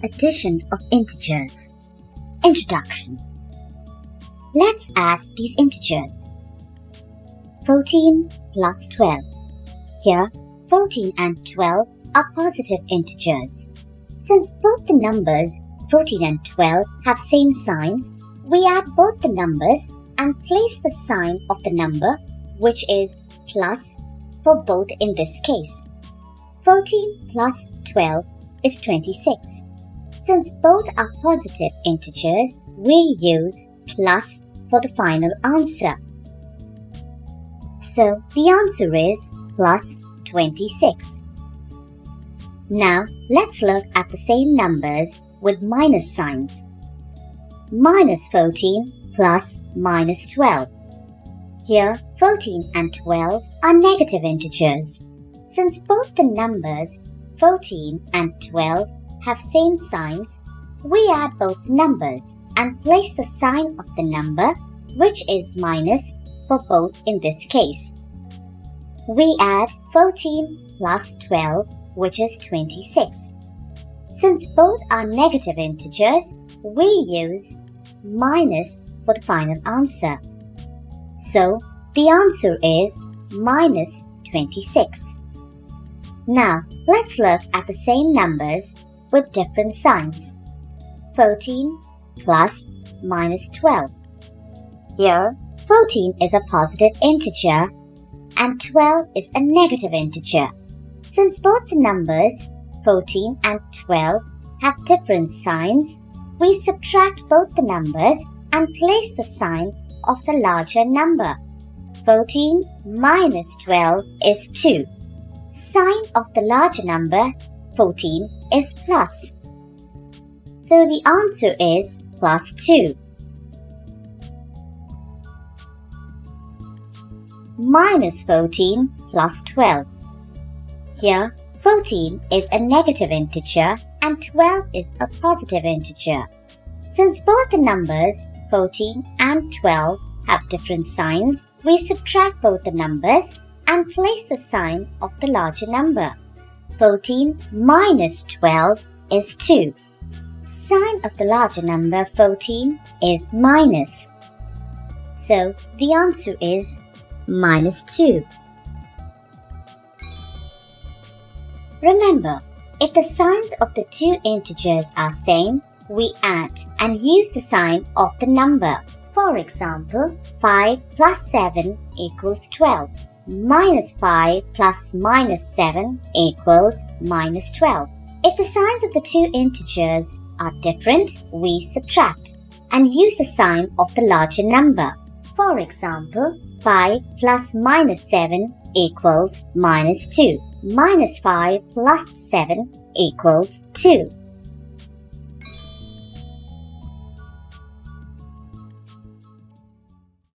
Addition of integers. Introduction. Let's add these integers. 14 plus 12. Here, 14 and 12 are positive integers. Since both the numbers 14 and 12 have same signs, we add both the numbers and place the sign of the number, which is plus, for both in this case. 14 plus 12 is 26. Since both are positive integers, we use plus for the final answer. So the answer is plus 26. Now let's look at the same numbers with minus signs. Minus 14 plus minus 12. Here 14 and 12 are negative integers. Since both the numbers 14 and 12 have same signs, we add both numbers and place the sign of the number, which is minus, for both in this case. We add 14 plus 12, which is 26. Since both are negative integers, we use minus for the final answer. So the answer is minus 26. Now let's look at the same numbers with different signs. 14 plus minus 12. Here, 14 is a positive integer and 12 is a negative integer. Since both the numbers 14 and 12 have different signs, we subtract both the numbers and place the sign of the larger number. 14 minus 12 is 2. Sign of the larger number 14 is plus. So the answer is plus 2. Minus 14 plus 12. Here 14 is a negative integer and 12 is a positive integer. Since both the numbers 14 and 12 have different signs, we subtract both the numbers and place the sign of the larger number. 14 minus 12 is 2. Sign of the larger number 14 is minus. So the answer is minus 2. Remember, if the signs of the two integers are same, we add and use the sign of the number. For example, 5 plus 7 equals 12. Minus 5 plus minus 7 equals minus 12. If the signs of the two integers are different, we subtract and use the sign of the larger number. For example, 5 plus minus 7 equals minus 2. Minus 5 plus 7 equals 2.